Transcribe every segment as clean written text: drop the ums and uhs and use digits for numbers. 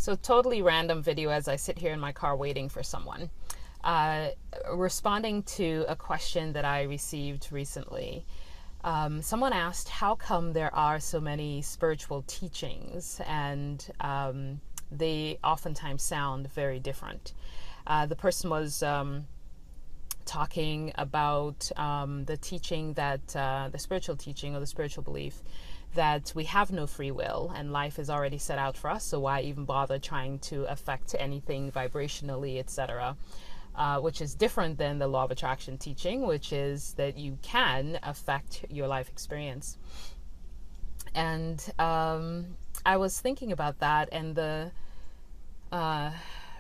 So totally random video as I sit here in my car waiting for someone. Responding to a question that I received recently. Someone asked, how come there are so many spiritual teachings and they oftentimes sound very different? The person was talking about the teaching that, the spiritual teaching or the spiritual belief that we have no free will and life is already set out for us, so why even bother trying to affect anything vibrationally, etc. Which is different than the law of attraction teaching, which is that you can affect your life experience. And I was thinking about that, and the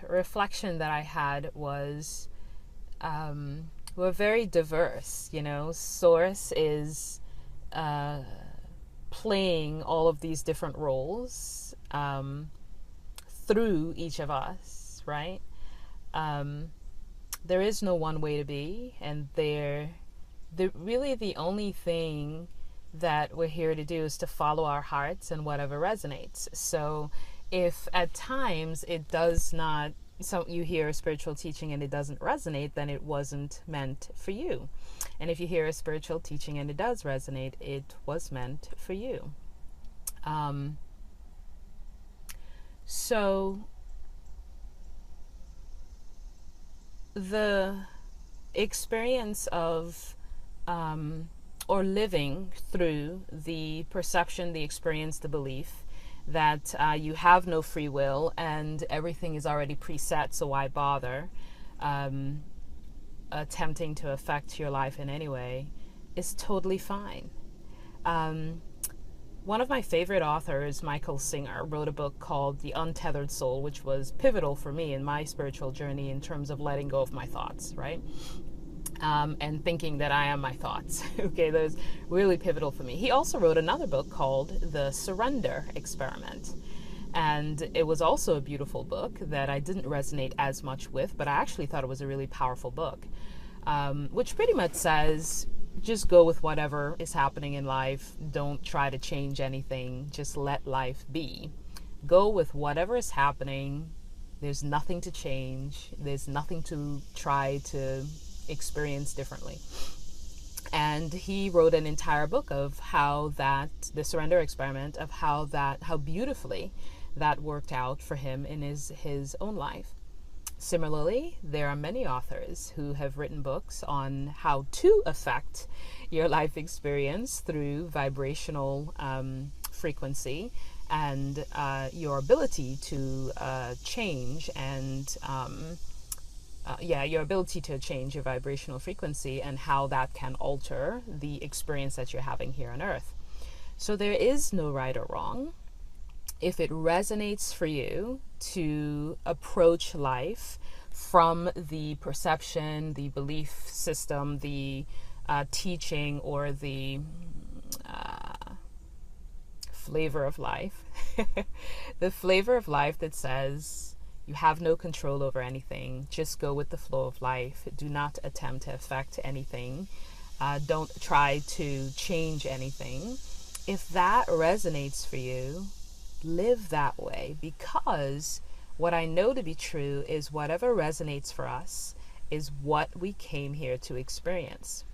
reflection that I had was we're very diverse, you know. Source is playing all of these different roles through each of us, right? There is no one way to be, and really the only thing that we're here to do is to follow our hearts and whatever resonates. So if at times it does not, so you hear a spiritual teaching and it doesn't resonate, then it wasn't meant for you. And if you hear a spiritual teaching and it does resonate, it was meant for you. So the experience of or living through the perception, the experience, the belief that you have no free will and everything is already preset, so why bother attempting to affect your life in any way, is totally fine. One of my favorite authors, Michael Singer, wrote a book called The Untethered Soul, which was pivotal for me in my spiritual journey in terms of letting go of my thoughts, right? And thinking that I am my thoughts. Okay, that was really pivotal for me. He also wrote another book called The Surrender Experiment. And it was also a beautiful book that I didn't resonate as much with, but I actually thought it was a really powerful book, which pretty much says, just go with whatever is happening in life. Don't try to change anything. Just let life be. Go with whatever is happening. There's nothing to change. There's nothing to try to experience differently. And he wrote an entire book of how that, the surrender experiment, of how beautifully that worked out for him in his own life. Similarly, there are many authors who have written books on how to affect your life experience through vibrational frequency and your ability to change and your ability to change your vibrational frequency and how that can alter the experience that you're having here on Earth. So there is no right or wrong. If it resonates for you to approach life from the perception, the belief system, the teaching, or the flavor of life, the flavor of life that says you have no control over anything, just go with the flow of life, do not attempt to affect anything, don't try to change anything. If that resonates for you, live that way, because what I know to be true is whatever resonates for us is what we came here to experience.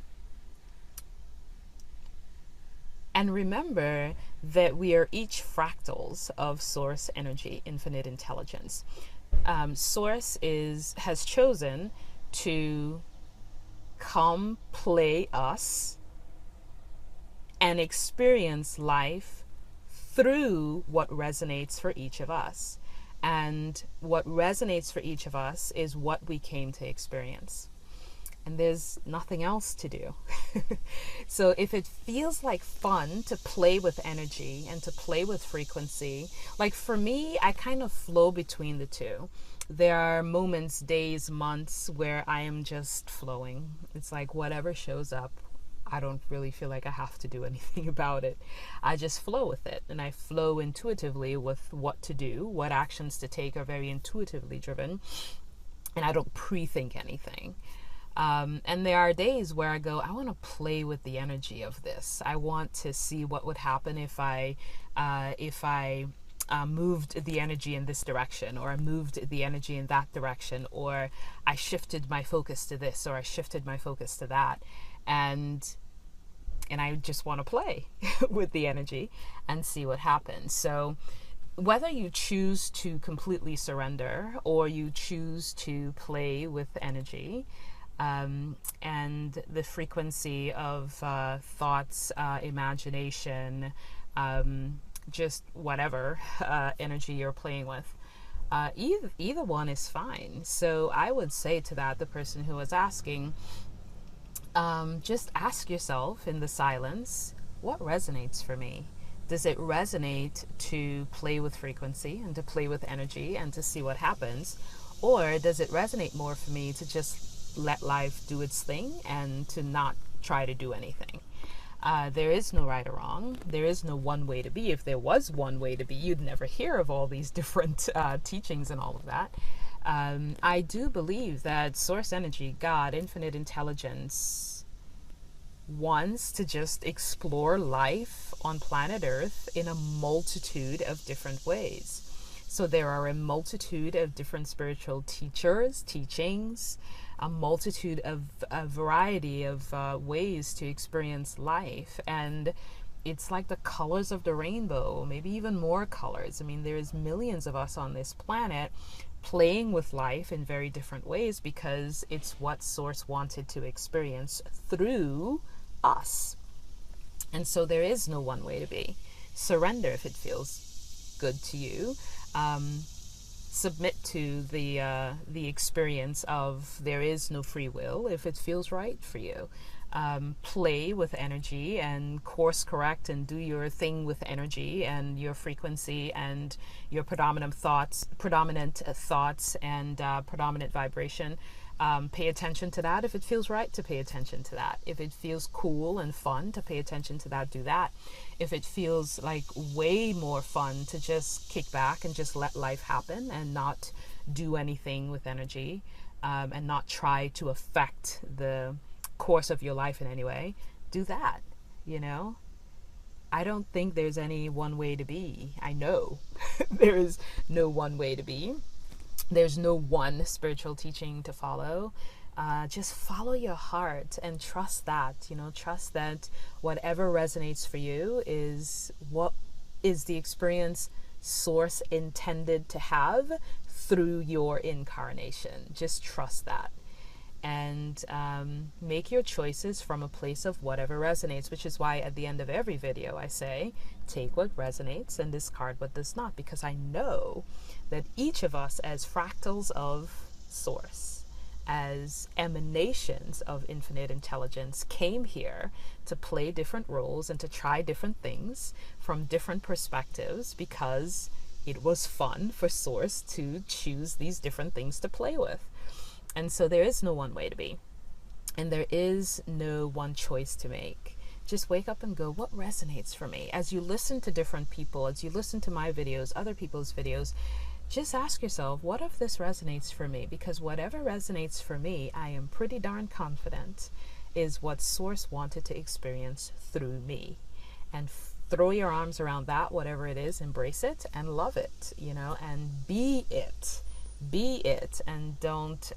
And remember that we are each fractals of source energy, infinite intelligence. Source has chosen to come play us and experience life through what resonates for each of us. And what resonates for each of us is what we came to experience. And there's nothing else to do. So if it feels like fun to play with energy and to play with frequency, like for me, I kind of flow between the two. There are moments, days, months where I am just flowing. It's like whatever shows up, I don't really feel like I have to do anything about it. I just flow with it, and I flow intuitively with what to do. What actions to take are very intuitively driven, and I don't pre-think anything. And there are days where I go, I want to play with the energy of this. I want to see what would happen if I moved the energy in this direction, or I moved the energy in that direction, or I shifted my focus to this, or I shifted my focus to that. And I just want to play with the energy and see what happens. So whether you choose to completely surrender or you choose to play with energy, and the frequency of thoughts, imagination, just whatever energy you're playing with, either one is fine. So I would say to the person who was asking, just ask yourself in the silence, what resonates for me? Does it resonate to play with frequency and to play with energy and to see what happens? Or does it resonate more for me to just let life do its thing and to not try to do anything? There is no right or wrong. There is no one way to be. If there was one way to be, you'd never hear of all these different teachings and all of that. I do believe that source energy, God, infinite intelligence, wants to just explore life on planet Earth in a multitude of different ways. So there are a multitude of different spiritual teachers, teachings, a multitude of a variety of ways to experience life. And it's like the colors of the rainbow, maybe even more colors. I mean, there's millions of us on this planet playing with life in very different ways because it's what Source wanted to experience through us. And so there is no one way to be. Surrender if it feels good to you. Submit to the experience of there is no free will if it feels right for you. Play with energy and course correct and do your thing with energy and your frequency and your predominant thoughts and predominant vibration. Pay attention to that if it feels right to pay attention to that. If it feels cool and fun to pay attention to that, do that. If it feels like way more fun to just kick back and just let life happen and not do anything with energy, and not try to affect the course of your life in any way, do that. I don't think there's any one way to be. I know there is no one way to be. There's no one spiritual teaching to follow. Just follow your heart and trust that, trust that whatever resonates for you is what is the experience Source intended to have through your incarnation. Just trust that. And make your choices from a place of whatever resonates, which is why at the end of every video I say, take what resonates and discard what does not, because I know that each of us as fractals of Source, as emanations of infinite intelligence, came here to play different roles and to try different things from different perspectives because it was fun for Source to choose these different things to play with. And so there is no one way to be. And there is no one choice to make. Just wake up and go, what resonates for me? As you listen to different people, as you listen to my videos, other people's videos, just ask yourself, what if this resonates for me? Because whatever resonates for me, I am pretty darn confident is what Source wanted to experience through me. And throw your arms around that, whatever it is, embrace it and love it, and be it. Be it, and don't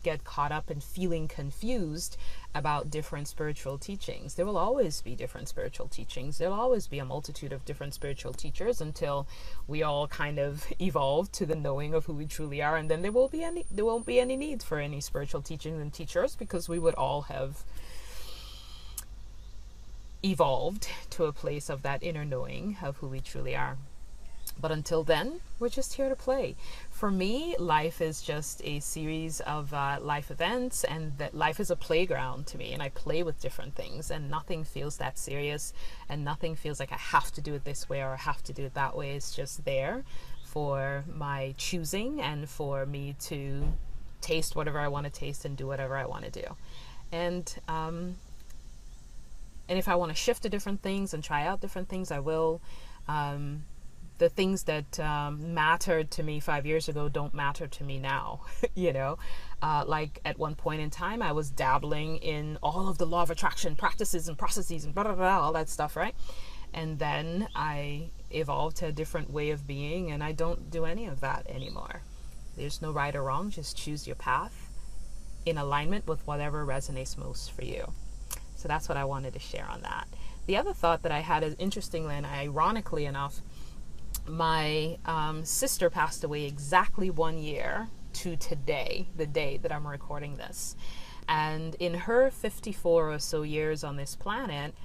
get caught up in feeling confused about different spiritual teachings. There will always be different spiritual teachings. There'll always be a multitude of different spiritual teachers until we all kind of evolve to the knowing of who we truly are, and then there won't be any need for any spiritual teachings and teachers, because we would all have evolved to a place of that inner knowing of who we truly are. But until then, we're just here to play. For me, life is just a series of life events, and that life is a playground to me, and I play with different things, and nothing feels that serious, and nothing feels like I have to do it this way or I have to do it that way. It's just there for my choosing and for me to taste whatever I want to taste and do whatever I want to do. And if I want to shift to different things and try out different things, I will. The things that mattered to me 5 years ago don't matter to me now, like at one point in time, I was dabbling in all of the law of attraction practices and processes and blah, blah, blah, all that stuff, right? And then I evolved to a different way of being, and I don't do any of that anymore. There's no right or wrong. Just choose your path in alignment with whatever resonates most for you. So that's what I wanted to share on that. The other thought that I had is, interestingly and ironically enough, my sister passed away exactly 1 year to today, the day that I'm recording this. And in her 54 or so years on this planet,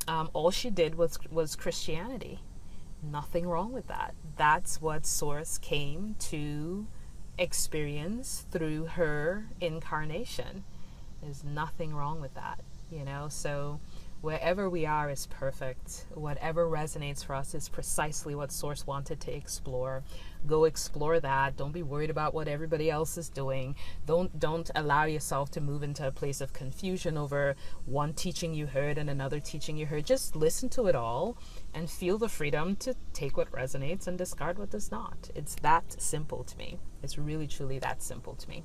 all she did was Christianity. Nothing wrong with that. That's what Source came to experience through her incarnation. There's nothing wrong with that, you know. So wherever we are is perfect. Whatever resonates for us is precisely what Source wanted to explore. Go explore that. Don't be worried about what everybody else is doing. Don't allow yourself to move into a place of confusion over one teaching you heard and another teaching you heard. Just listen to it all and feel the freedom to take what resonates and discard what does not. It's that simple to me. It's really, truly that simple to me.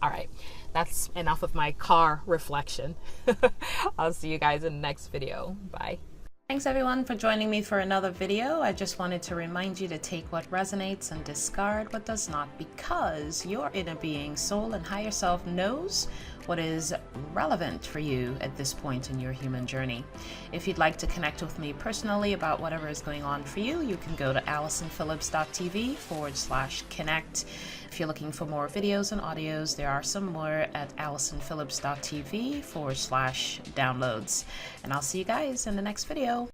All right, that's enough of my car reflection. I'll see you guys in the next video. Bye. Thanks everyone for joining me for another video. I just wanted to remind you to take what resonates and discard what does not, because your inner being, soul, and higher self knows what is relevant for you at this point in your human journey. If you'd like to connect with me personally about whatever is going on for you, you can go to AllisonPhillips.tv/connect. If you're looking for more videos and audios, there are some more at AllisonPhillips.tv/downloads. And I'll see you guys in the next video.